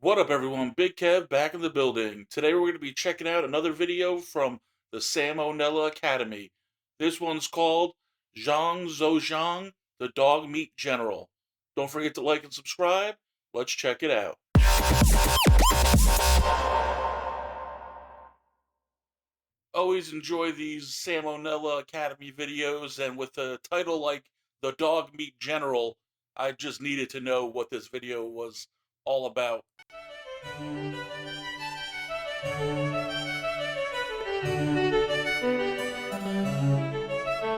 What up, everyone? Big Kev back in the building. Today we're going to be checking out another video from the Salmonella Academy. This one's called Zhang Zongchang, the Dogmeat General. Don't forget to like and subscribe. Let's check it out. Always enjoy these Salmonella Academy videos, and with a title like the Dogmeat General, I just needed to know what this video was all about.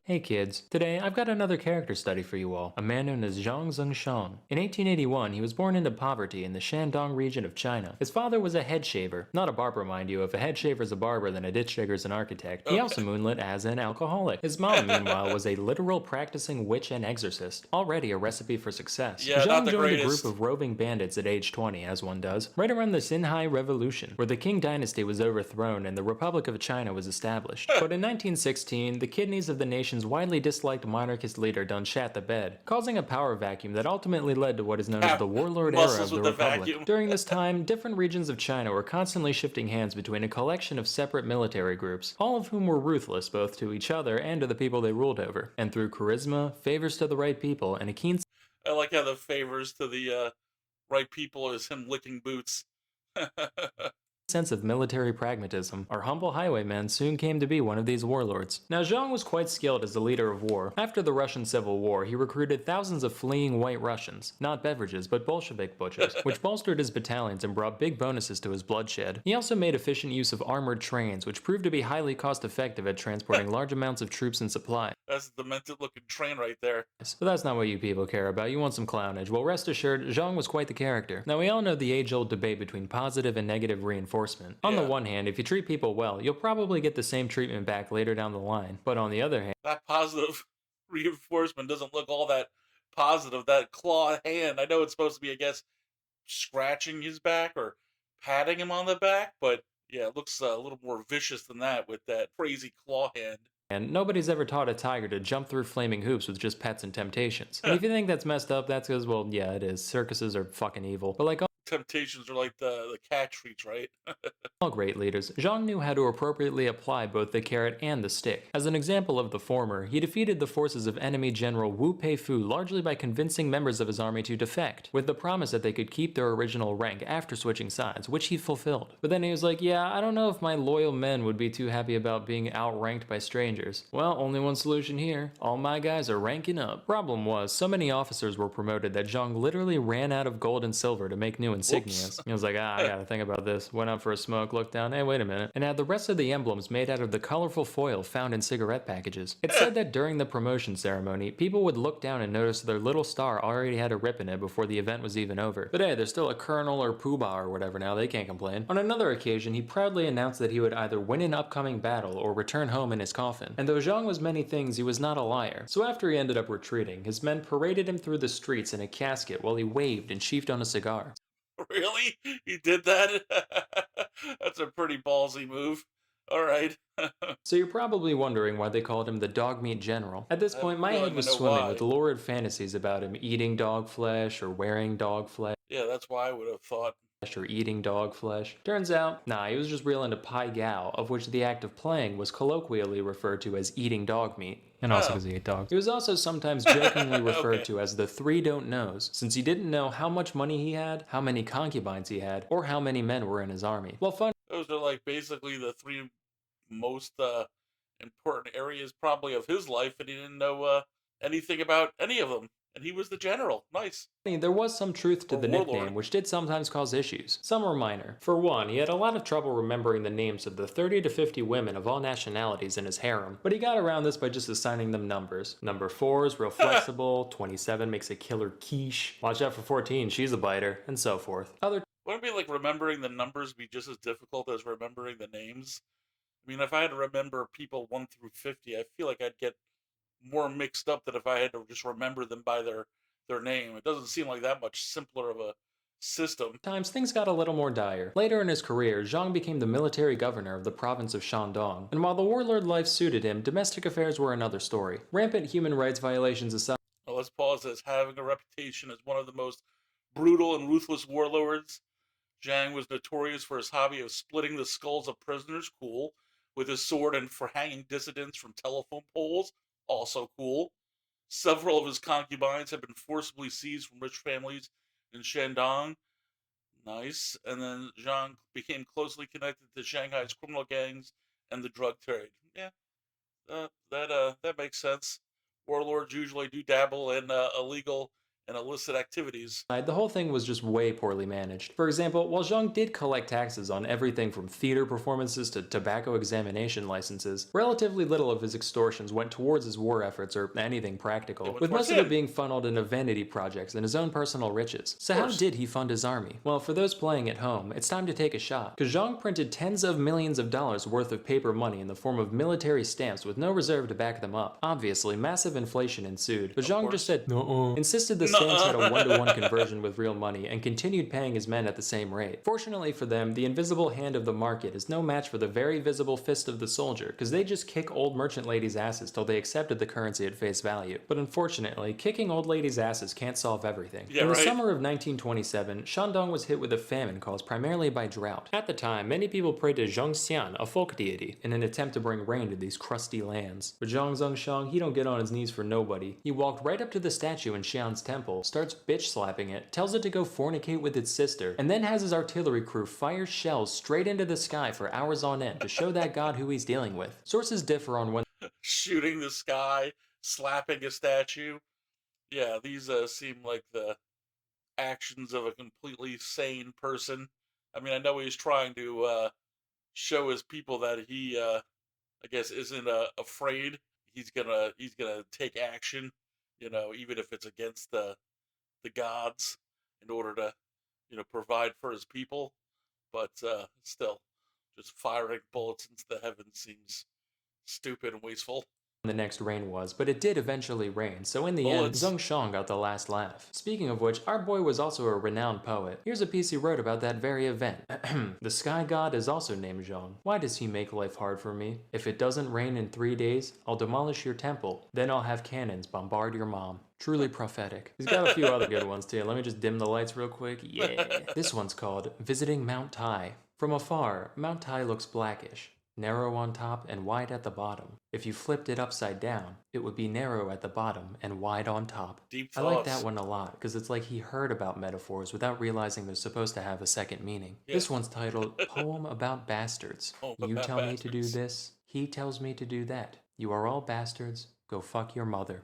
Hey kids, today I've got another character study for you all, a man known as Zhang Zongchang. In 1881, he was born into poverty in the Shandong region of China. His father was a head shaver, not a barber mind you. If a head shaver's a barber, then a ditch digger's an architect. He also moonlit as an alcoholic. His mom, meanwhile, was a literal practicing witch and exorcist, already a recipe for success. Yeah, not Zhang the joined a greatest. group of roving bandits at age 20, as one does, right around the Xinhai Revolution, where the Qing dynasty was overthrown and the Republic of China was established. But in 1916, the kidneys of the nation's widely disliked monarchist leader done shat the bed, causing a power vacuum that ultimately led to what is known as the Warlord era of the Republic. Vacuum. During this time, different regions of China were constantly shifting hands between a collection of separate military groups, all of whom were ruthless both to each other and to the people they ruled over. And through charisma, favors to the right people, and a keen I like how the favors to the right people is him licking boots. sense of military pragmatism, our humble highwayman soon came to be one of these warlords. Now Zhang was quite skilled as a leader of war. After the Russian Civil War, he recruited thousands of fleeing white Russians, not beverages, but Bolshevik butchers, which bolstered his battalions and brought big bonuses to his bloodshed. He also made efficient use of armored trains, which proved to be highly cost-effective at transporting large amounts of troops and supplies. That's a demented-looking train right there. But that's not what you people care about. You want some clownage. Well, rest assured, Zhang was quite the character. Now, we all know the age-old debate between positive and negative reinforcement. On the one hand, if you treat people well, you'll probably get the same treatment back later down the line. But on the other hand, that positive reinforcement doesn't look all that positive. That claw hand, I know it's supposed to be, I guess, scratching his back or patting him on the back, but yeah, it looks a little more vicious than that with that crazy claw hand. And nobody's ever taught a tiger to jump through flaming hoops with just pets and temptations. And if you think that's messed up, that's because, well, yeah, it is. Circuses are fucking evil. But like temptations are like the cat treats, right? all great leaders, Zhang knew how to appropriately apply both the carrot and the stick. As an example of the former, he defeated the forces of enemy General Wu Peifu largely by convincing members of his army to defect, with the promise that they could keep their original rank after switching sides, which he fulfilled. But then he was like, yeah, I don't know if my loyal men would be too happy about being outranked by strangers. Well, only one solution here. All my guys are ranking up. Problem was, so many officers were promoted that Zhang literally ran out of gold and silver to make new insignias. He was like, I gotta think about this. Went out for a smoke, looked down, hey, wait a minute, and had the rest of the emblems made out of the colorful foil found in cigarette packages. It's said that during the promotion ceremony, people would look down and notice their little star already had a rip in it before the event was even over. But hey, there's still a colonel or poobah or whatever now, they can't complain. On another occasion, he proudly announced that he would either win an upcoming battle or return home in his coffin. And though Zhang was many things, he was not a liar. So after he ended up retreating, his men paraded him through the streets in a casket while he waved and sheafed on a cigar. Really? He did that? That's a pretty ballsy move. Alright. So you're probably wondering why they called him the Dogmeat General. At this point, my head was swimming with lurid fantasies about him eating dog flesh or wearing dog flesh. Yeah, that's why I would have thought. Or eating dog flesh. Turns out, nah, he was just real into pai gao, of which the act of playing was colloquially referred to as eating dog meat. And also because he ate dogs. He was also sometimes jokingly referred to as the three don't knows, since he didn't know how much money he had, how many concubines he had, or how many men were in his army. Well, fun. Those are like basically the three most important areas probably of his life, and he didn't know anything about any of them. And he was the general. Nice. There was some truth to the Warlord. nickname, which did sometimes cause issues. Some were minor. For one, he had a lot of trouble remembering the names of the 30 to 50 women of all nationalities in his harem, but he got around this by just assigning them numbers. Number 4 is real flexible, 27 makes a killer quiche, watch out for 14, she's a biter, and so forth. Wouldn't it be like remembering the numbers be just as difficult as remembering the names? I mean, if I had to remember people 1 through 50, I feel like I'd get more mixed up than if I had to just remember them by their name. It doesn't seem like that much simpler of a system. Times things got a little more dire. Later in his career, Zhang became the military governor of the province of Shandong, and while the warlord life suited him, domestic affairs were another story. Rampant human rights violations aside. Well, let's pause this. Having a reputation as one of the most brutal and ruthless warlords, Zhang was notorious for his hobby of splitting the skulls of prisoners, cool, with his sword, and for hanging dissidents from telephone poles, also cool. Several of his concubines have been forcibly seized from rich families in Shandong. Nice. And then Zhang became closely connected to Shanghai's criminal gangs and the drug trade. Yeah, that makes sense. Warlords usually do dabble in illegal and illicit activities. The whole thing was just way poorly managed. For example, while Zhang did collect taxes on everything from theater performances to tobacco examination licenses, relatively little of his extortions went towards his war efforts or anything practical, with most of it being funneled into vanity projects and his own personal riches. So how did he fund his army? Well, for those playing at home, it's time to take a shot, because Zhang printed tens of millions of dollars worth of paper money in the form of military stamps with no reserve to back them up. Obviously, massive inflation ensued, but Zhang just said, "Nuh-uh," insisted the stamps had a one-to-one conversion with real money and continued paying his men at the same rate. Fortunately for them, the invisible hand of the market is no match for the very visible fist of the soldier, because they just kick old merchant ladies' asses till they accepted the currency at face value. But unfortunately, kicking old ladies' asses can't solve everything. In the summer of 1927, Shandong was hit with a famine caused primarily by drought. At the time, many people prayed to Zhang Xian, a folk deity, in an attempt to bring rain to these crusty lands. But Zhang Zongchang, he don't get on his knees for nobody. He walked right up to the statue in Xian's temple, starts bitch slapping it, tells it to go fornicate with its sister, and then has his artillery crew fire shells straight into the sky for hours on end to show that god who he's dealing with. Sources differ on when shooting the sky, slapping a statue. Yeah, these seem like the actions of a completely sane person. I mean, I know he's trying to show his people that he, I guess, isn't afraid. He's gonna take action, even if it's against the gods, in order to, provide for his people. But still, just firing bullets into the heavens seems stupid and wasteful. the next rain was, but it did eventually rain, so in the end, Zongchang got the last laugh. Speaking of which, our boy was also a renowned poet. Here's a piece he wrote about that very event. The sky god is also named Zhang. Why does he make life hard for me? If it doesn't rain in 3 days, I'll demolish your temple. Then I'll have cannons bombard your mom. Truly prophetic. He's got a few other good ones too. Let me just dim the lights real quick. Yeah. This one's called Visiting Mount Tai. From afar, Mount Tai looks blackish, narrow on top and wide at the bottom. If you flipped it upside down, it would be narrow at the bottom and wide on top. Deep I thoughts. like that one a lot, because it's like he heard about metaphors without realizing they're supposed to have a second meaning. Yeah. This one's titled Poem About Bastards. You tell me to do this, he tells me to do that. You are all bastards, go fuck your mother.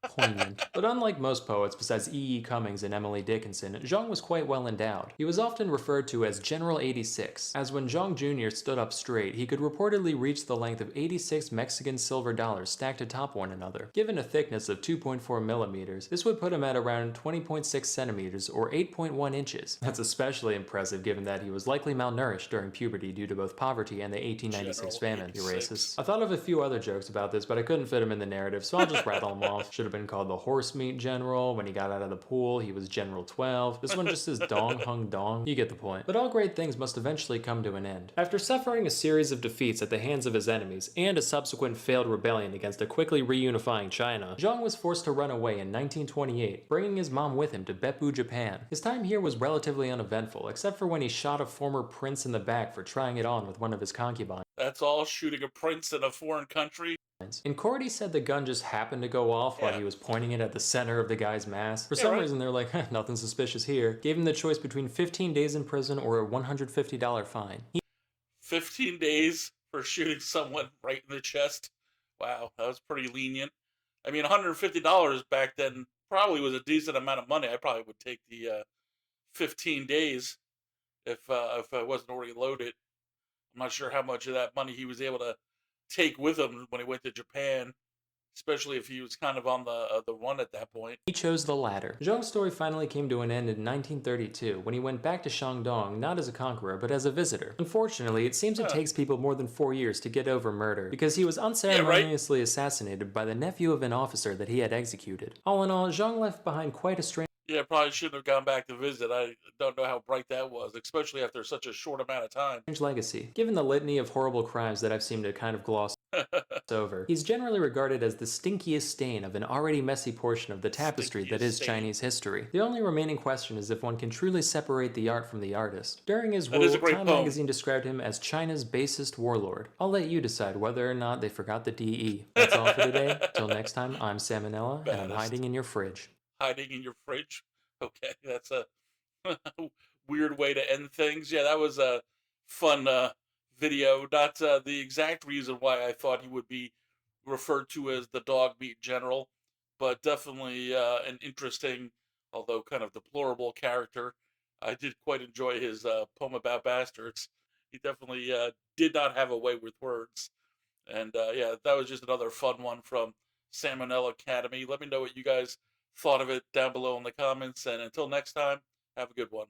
Poignant. But unlike most poets besides E.E. Cummings and Emily Dickinson, Zhang was quite well endowed. He was often referred to as General 86, as when Zhang Jr. stood up straight, he could reportedly reach the length of 86 Mexican silver dollars stacked atop one another. Given a thickness of 2.4 millimeters, this would put him at around 20.6 centimeters or 8.1 inches. That's especially impressive given that he was likely malnourished during puberty due to both poverty and the 1896 famine. You racist. I thought of a few other jokes about this, but I couldn't fit them in the narrative, so I'll just rattle them off. Should have been called the horse meat general. When he got out of the pool, he was General 12. This one just says dong hung dong. You get the point. But all great things must eventually come to an end. After suffering a series of defeats at the hands of his enemies and a subsequent failed rebellion against a quickly reunifying China, Zhang was forced to run away in 1928, bringing his mom with him to Beppu, Japan. His time here was relatively uneventful, except for when he shot a former prince in the back for trying it on with one of his concubines. That's all, shooting a prince in a foreign country? In court, he said the gun just happened to go off while he was pointing it at the center of the guy's mask. For some reason, they're like, nothing suspicious here. Gave him the choice between 15 days in prison or a $150 fine. 15 days for shooting someone right in the chest? Wow, that was pretty lenient. I mean, $150 back then probably was a decent amount of money. I probably would take the 15 days if I wasn't already loaded. I'm not sure how much of that money he was able to take with him when he went to Japan, especially if he was kind of on the run at that point. He chose the latter. Zhang's story finally came to an end in 1932 when he went back to Shandong not as a conqueror but as a visitor. Unfortunately, it seems it takes people more than 4 years to get over murder because he was unceremoniously assassinated by the nephew of an officer that he had executed. All in all, Zhang left behind quite a strange Probably shouldn't have gone back to visit. I don't know how bright that was, especially after such a short amount of time. legacy, given the litany of horrible crimes that I've seemed to kind of gloss glossed over. He's generally regarded as the stinkiest stain of an already messy portion of the tapestry that is Chinese history. The only remaining question is if one can truly separate the art from the artist. During his That is rule, a great Time poem. magazine described him as China's basest warlord. I'll let you decide whether or not they forgot the DE. That's all for today. Till next time, I'm Salmonella, and I'm hiding in your fridge. Hiding in your fridge? Okay, that's a weird way to end things. Yeah, that was a fun video. Not the exact reason why I thought he would be referred to as the Dogmeat General, but definitely an interesting, although kind of deplorable character. I did quite enjoy his poem about bastards. He definitely did not have a way with words. And yeah, that was just another fun one from Salmonella Academy. Let me know what you guys thought of it down below in the comments. And until next time, have a good one.